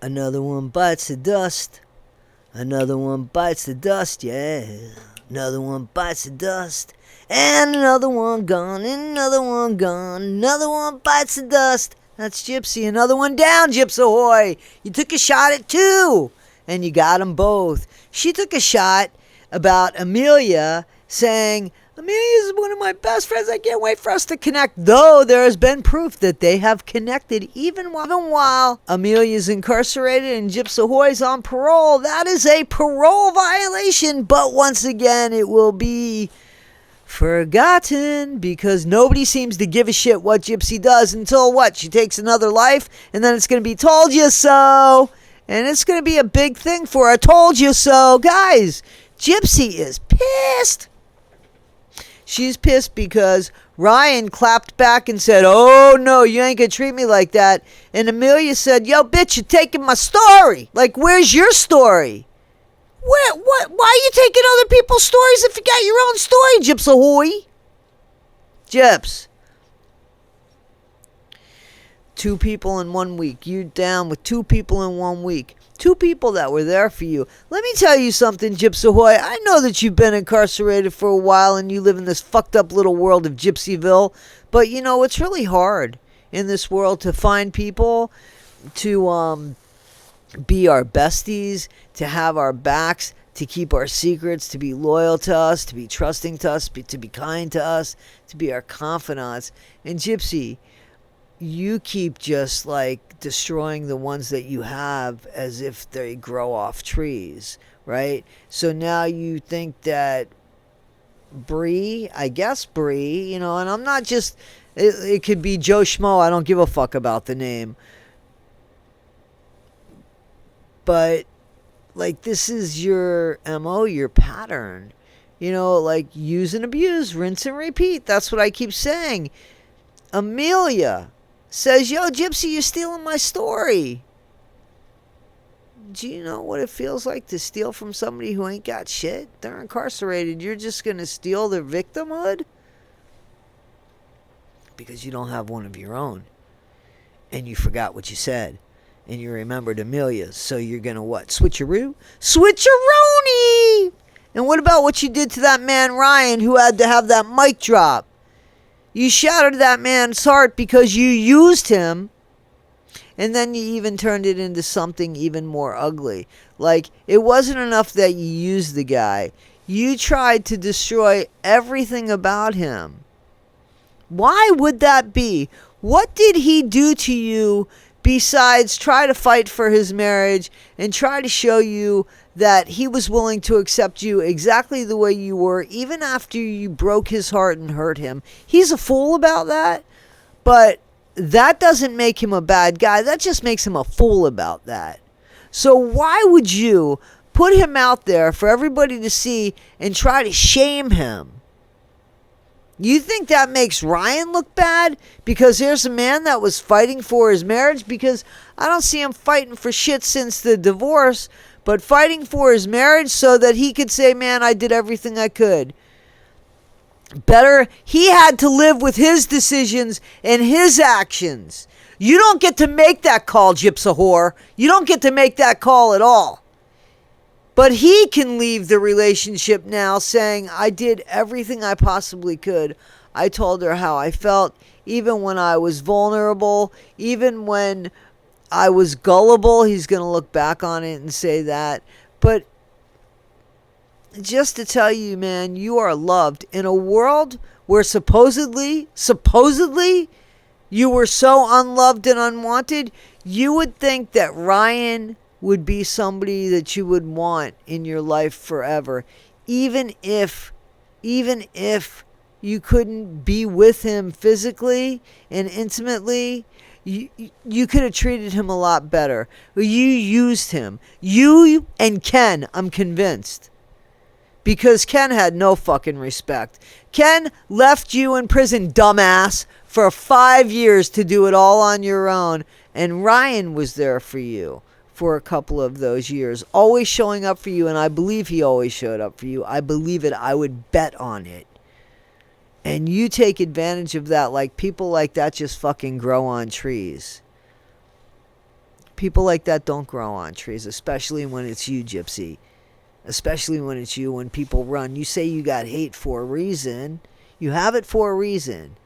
Another one bites the dust. Another one bites the dust, yeah. Another one bites the dust. And another one gone, and another one gone. Another one bites the dust. That's Gypsy. Another one down, Gypsy Ahoy. You took a shot at two, and you got them both. She took a shot about Amelia, saying, Amelia is one of my best friends. I can't wait for us to connect. Though there has been proof that they have connected even while Amelia's incarcerated and Gypsy Ahoy's on parole. That is a parole violation. But once again, it will be forgotten because nobody seems to give a shit what Gypsy does until what? She takes another life, and then it's going to be told you so. And it's going to be a big thing for her. Told you so. Guys, Gypsy is pissed. She's pissed because Ryan clapped back and said, oh, no, you ain't going to treat me like that. And Amelia said, yo, bitch, you're taking my story. Like, where's your story? Why are you taking other people's stories if you got your own story, Gypsy Ahoy? Gyps. 2 people in 1 week. You're down with 2 people in 1 week. 2 people that were there for you. Let me tell you something, Gypsy Ahoy. I know that you've been incarcerated for a while and you live in this fucked up little world of Gypsyville. But, you know, it's really hard in this world to find people to be our besties, to have our backs, to keep our secrets, to be loyal to us, to be trusting to us, to be kind to us, to be our confidants. And Gypsy, you keep just like destroying the ones that you have as if they grow off trees, right? So now you think that Bree, I guess Bree, you know, and I'm not just, it could be Joe Schmo, I don't give a fuck about the name. But like, this is your MO, your pattern, you know, like use and abuse, rinse and repeat. That's what I keep saying. Amelia says, yo, Gypsy, you're stealing my story. Do you know what it feels like to steal from somebody who ain't got shit? They're incarcerated. You're just going to steal their victimhood? Because you don't have one of your own. And you forgot what you said. And you remembered Amelia's. So you're going to what? Switcheroo? Switcheroni! And what about what you did to that man Ryan who had to have that mic drop? You shattered that man's heart because you used him, and then you even turned it into something even more ugly. Like, it wasn't enough that you used the guy. You tried to destroy everything about him. Why would that be? What did he do to you besides try to fight for his marriage and try to show you that he was willing to accept you exactly the way you were, even after you broke his heart and hurt him? He's a fool about that, but that doesn't make him a bad guy. That just makes him a fool about that. So why would you put him out there for everybody to see and try to shame him? You think that makes Ryan look bad? Because there's a man that was fighting for his marriage? Because I don't see him fighting for shit since the divorce, but fighting for his marriage so that he could say, man, I did everything I could. Better, he had to live with his decisions and his actions. You don't get to make that call, Gypsy whore. You don't get to make that call at all. But he can leave the relationship now saying, I did everything I possibly could. I told her how I felt, even when I was vulnerable, even when I was gullible. He's going to look back on it and say that. But just to tell you, man, you are loved in a world where supposedly, you were so unloved and unwanted. You would think that Ryan would be somebody that you would want in your life forever, even if you couldn't be with him physically and intimately. You could have treated him a lot better. You used him. You and Ken, I'm convinced. Because Ken had no fucking respect. Ken left you in prison, dumbass, for 5 years to do it all on your own. And Ryan was there for you for a couple of those years, always showing up for you, and I believe he always showed up for you. I believe it. I would bet on it. And you take advantage of that like people like that just fucking grow on trees. People like that don't grow on trees, especially when it's you, Gypsy. Especially when it's you, when people run. You say you got hate for a reason. You have it for a reason.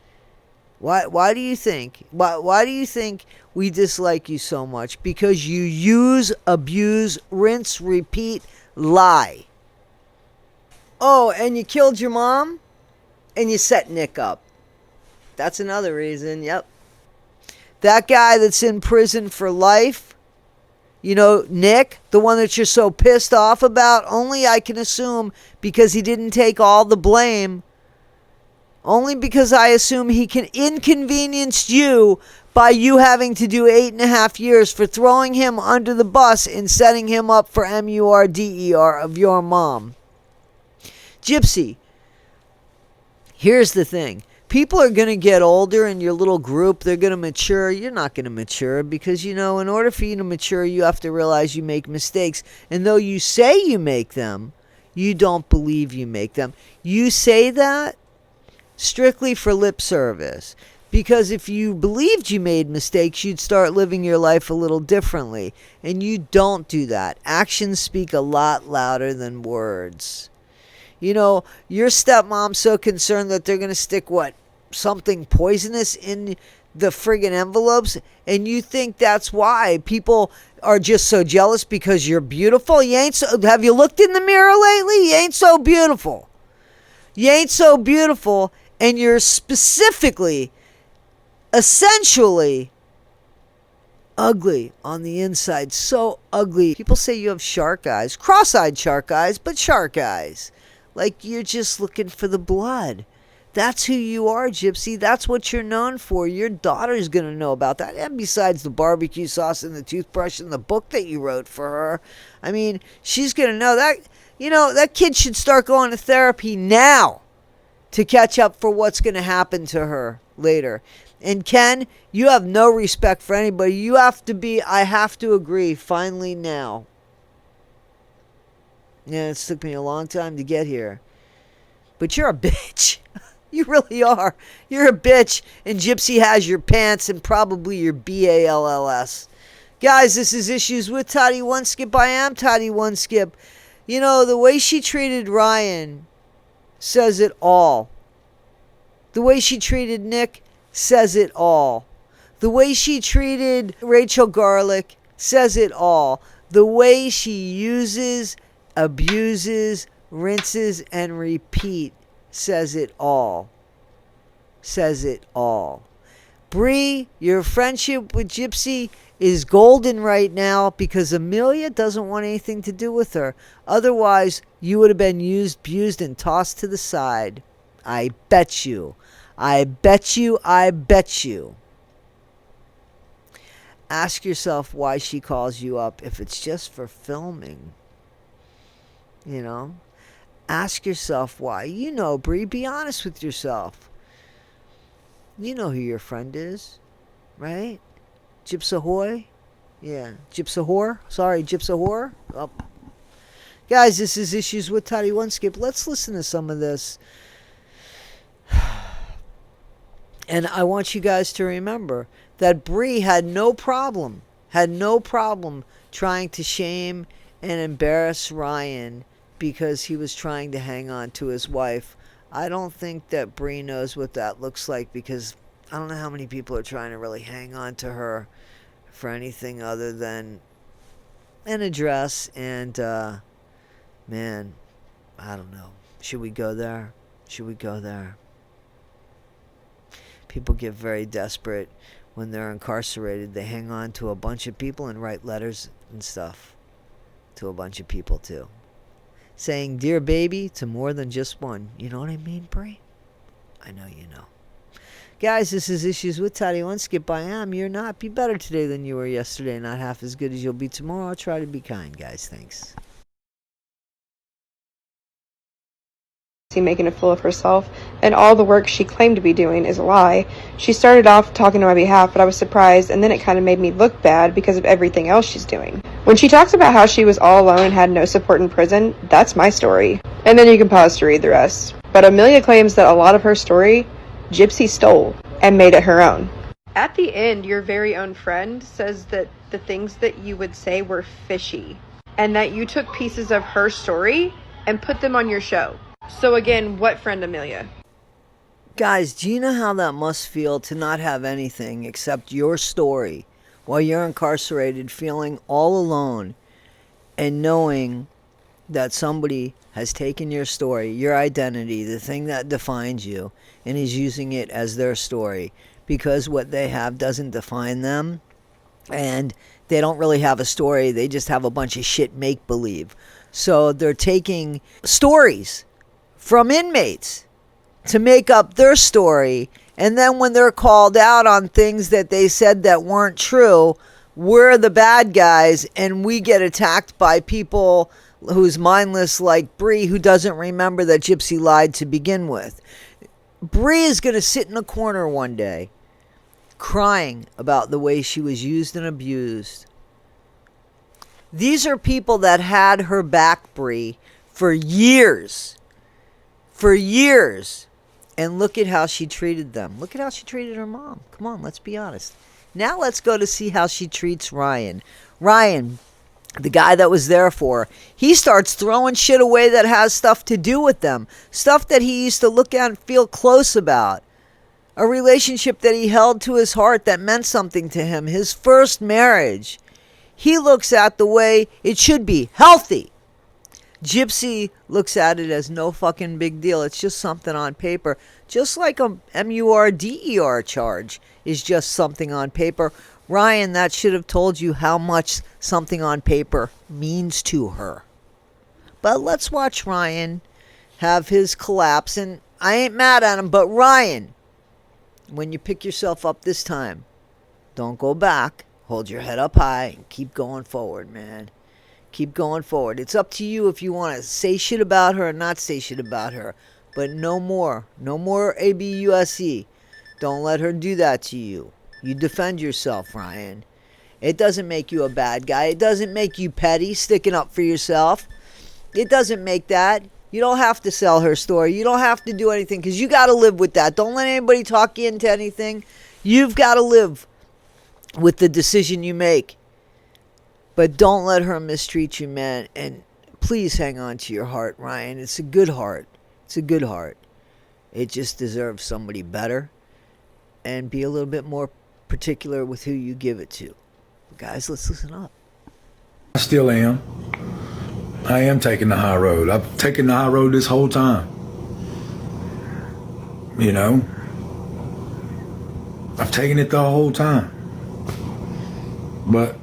Why do you think? Why do you think we dislike you so much? Because you use, abuse, rinse, repeat, lie. Oh, and you killed your mom? And you set Nick up. That's another reason, yep. That guy that's in prison for life, you know, Nick, the one that you're so pissed off about, only I can assume because he didn't take all the blame. Only because I assume he can inconvenience you by you having to do 8.5 years for throwing him under the bus and setting him up for MURDER of your mom. Gypsy, here's the thing. People are going to get older in your little group. They're going to mature. You're not going to mature because, you know, in order for you to mature, you have to realize you make mistakes. And though you say you make them, you don't believe you make them. You say that strictly for lip service. Because if you believed you made mistakes, you'd start living your life a little differently. And you don't do that. Actions speak a lot louder than words. You know, your stepmom's so concerned that they're going to stick, something poisonous in the friggin' envelopes, and you think that's why people are just so jealous because you're beautiful? Have you looked in the mirror lately? You ain't so beautiful. You ain't so beautiful, and you're essentially ugly on the inside. So ugly. People say you have shark eyes. Cross-eyed shark eyes, but shark eyes. Like you're just looking for the blood. That's who you are, Gypsy. That's what you're known for. Your daughter's going to know about that. And besides the barbecue sauce and the toothbrush and the book that you wrote for her, I mean, she's going to know that. You know, that kid should start going to therapy now to catch up for what's going to happen to her later. And Ken, you have no respect for anybody. You have to be, I have to agree, finally now. Yeah, it took me a long time to get here. But you're a bitch. You really are. You're a bitch. And Gypsy has your pants and probably your BALLS. Guys, this is Issues with Toddy One Skip. I am Toddy One Skip. You know, the way she treated Ryan says it all. The way she treated Nick says it all. The way she treated Rachel Garlick says it all. The way she uses, abuses, rinses, and repeat says it all. Says it all. Bree, your friendship with Gypsy is golden right now because Amelia doesn't want anything to do with her. Otherwise, you would have been used, abused, and tossed to the side. I bet you. I bet you. I bet you. Ask yourself why she calls you up if it's just for filming. You know? Ask yourself why. You know, Bree, be honest with yourself. You know who your friend is, right? Gypsy Yeah, Gypsy Sorry, Gypsy Oh. Guys, this is Issues with Toddy One Skip. Let's listen to some of this. And I want you guys to remember that Bree had no problem trying to shame and embarrass Ryan because he was trying to hang on to his wife. I don't think that Bree knows what that looks like because I don't know how many people are trying to really hang on to her for anything other than an address. And, man, I don't know. Should we go there? Should we go there? People get very desperate when they're incarcerated. They hang on to a bunch of people and write letters and stuff to a bunch of people, too. Saying, dear baby, to more than just one. You know what I mean, Bree? I know you know. Guys, this is Issues with Toddy One Skip. I am. You're not. Be better today than you were yesterday. Not half as good as you'll be tomorrow. I'll try to be kind, guys. Thanks. Making a fool of herself, and all the work she claimed to be doing is a lie. She started off talking on my behalf, but I was surprised, and then it kind of made me look bad because of everything else she's doing. When she talks about how she was all alone and had no support in prison, that's my story. And then you can pause to read the rest. But Amelia claims that a lot of her story, Gypsy stole and made it her own. At the end, your very own friend says that the things that you would say were fishy and that you took pieces of her story and put them on your show. So again, what friend, Amelia? Guys, do you know how that must feel to not have anything except your story while you're incarcerated, feeling all alone and knowing that somebody has taken your story, your identity, the thing that defines you, and is using it as their story because what they have doesn't define them and they don't really have a story, they just have a bunch of shit make-believe. So they're taking stories from inmates to make up their story, and then when they're called out on things that they said that weren't true, we're the bad guys and we get attacked by people who's mindless like Bree, who doesn't remember that Gypsy lied to begin with. Bree is going to sit in a corner one day crying about the way she was used and abused. These are people that had her back, Bree, for years. For years. And look at how she treated them. Look at how she treated her mom. Come on, let's be honest. Now let's go to see how she treats Ryan. Ryan, the guy that was there for her, he starts throwing shit away that has stuff to do with them. Stuff that he used to look at and feel close about. A relationship that he held to his heart that meant something to him. His first marriage. He looks at the way it should be. Healthy. Gypsy looks at it as no fucking big deal. It's just something on paper. Just like a MURDER charge is just something on paper. Ryan, that should have told you how much something on paper means to her. But let's watch Ryan have his collapse. And I ain't mad at him, but Ryan, when you pick yourself up this time, don't go back. Hold your head up high and keep going forward, man. Keep going forward. It's up to you if you want to say shit about her or not say shit about her. But no more. No more ABUSE. Don't let her do that to you. You defend yourself, Ryan. It doesn't make you a bad guy. It doesn't make you petty, sticking up for yourself. It doesn't make that. You don't have to sell her story. You don't have to do anything because you got to live with that. Don't let anybody talk you into anything. You've got to live with the decision you make. But don't let her mistreat you, man. And please hang on to your heart, Ryan. It's a good heart. It's a good heart. It just deserves somebody better. And be a little bit more particular with who you give it to. Guys, let's listen up. I still am. I am taking the high road. I've taken the high road this whole time. You know? I've taken it the whole time. But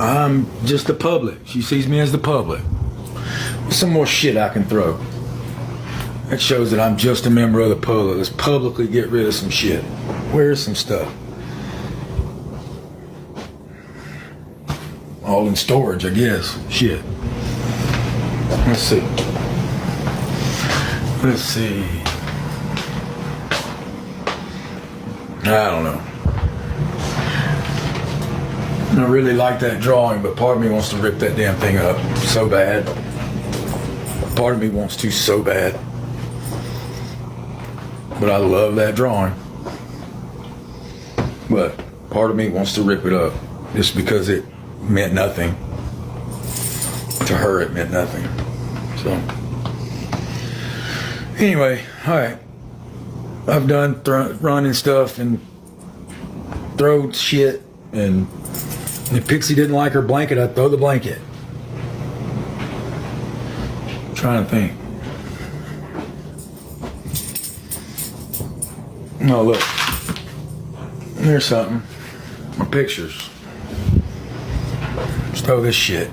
I'm just the public. She sees me as the public. Some more shit I can throw. That shows that I'm just a member of the public. Let's publicly get rid of some shit. Where's some stuff? All in storage, I guess. Shit. Let's see. Let's see. I don't know. I really like that drawing, but part of me wants to rip that damn thing up so bad. Part of me wants to so bad. But I love that drawing. But part of me wants to rip it up just because it meant nothing. To her, it meant nothing. So, anyway, alright. I've done running stuff and throw shit, and if Pixie didn't like her blanket, I'd throw the blanket. I'm trying to think. Oh, look. Here's something. My pictures. Let's throw this shit.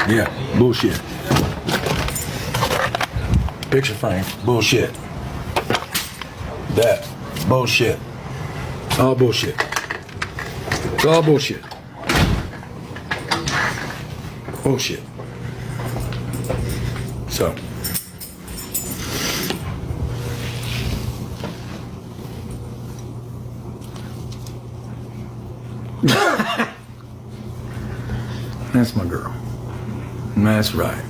Yeah, bullshit. Picture frame, bullshit. That, bullshit. It's all bullshit. It's all bullshit. Bullshit. So. That's my girl. That's right.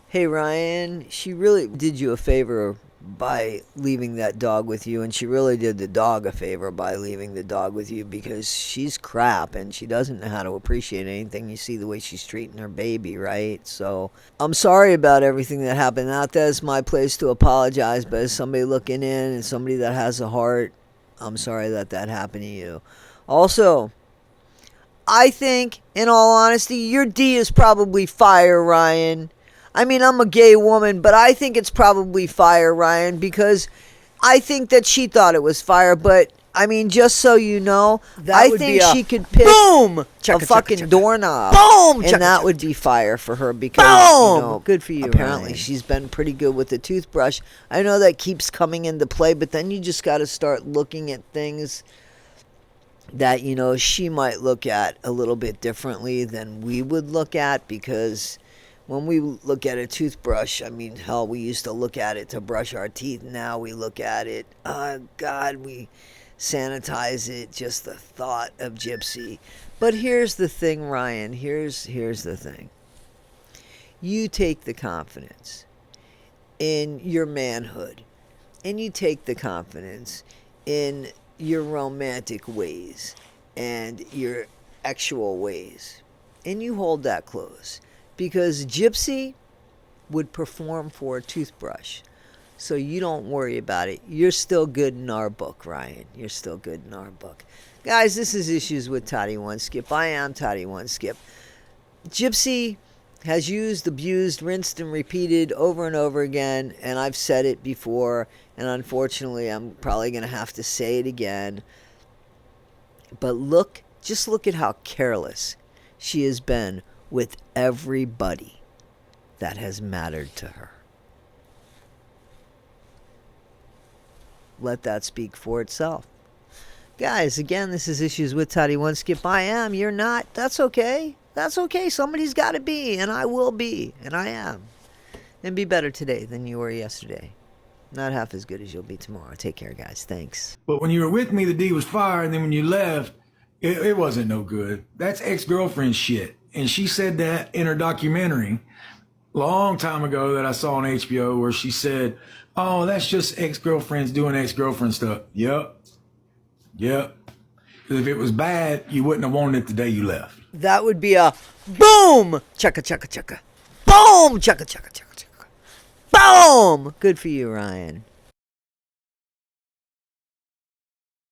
Hey, Ryan, she really did you a favor by leaving that dog with you, and she really did the dog a favor by leaving the dog with you, because she's crap and she doesn't know how to appreciate anything. You see the way she's treating her baby, right? So I'm sorry about everything that happened. Not that it's my place to apologize, but as somebody looking in and somebody that has a heart, I'm sorry that that happened to you. Also, I think, in all honesty, your D is probably fire, Ryan. I mean, I'm a gay woman, but I think it's probably fire, Ryan, because I think that she thought it was fire. But, I mean, just so you know, I think she could pick boom! a fucking doorknob. Boom! And that would be fire for her, because, you know, Good for you, apparently Ryan. she's been pretty good with the toothbrush. I know that keeps coming into play, but then you just got to start looking at things that, you know, she might look at a little bit differently than we would look at, because when we look at a toothbrush, I mean, hell, we used to look at it to brush our teeth. Now we look at it, God, we sanitize it, just the thought of Gypsy. But here's the thing, Ryan, here's the thing. You take the confidence in your manhood, and you take the confidence in your romantic ways and your actual ways, and you hold that close, because Gypsy would perform for a toothbrush. So you don't worry about it. You're still good in our book, Ryan. You're still good in our book. Guys, this is Issues with Toddy One Skip. I am Toddy One Skip. Gypsy has used, abused, rinsed, and repeated over and over again, and I've said it before, and unfortunately I'm probably going to have to say it again. But just look at how careless she has been with everybody that has mattered to her. Let that speak for itself. Guys, again, this is Issues with Toddy One Skip. I am, you're not. That's okay. That's okay. Somebody's got to be, and I will be, and I am. And be better today than you were yesterday. Not half as good as you'll be tomorrow. Take care, guys. Thanks. But when you were with me, the D was fire, and then when you left, it wasn't no good. That's ex-girlfriend shit. And she said that in her documentary long time ago that I saw on HBO, where she said, oh, that's just ex-girlfriends doing ex-girlfriend stuff. Yep. Because if it was bad, you wouldn't have wanted it the day you left. That would be a boom! Chugga, chugga, chugga. Boom! Chugga, chugga, chugga, chugga. Boom! Good for you, Ryan.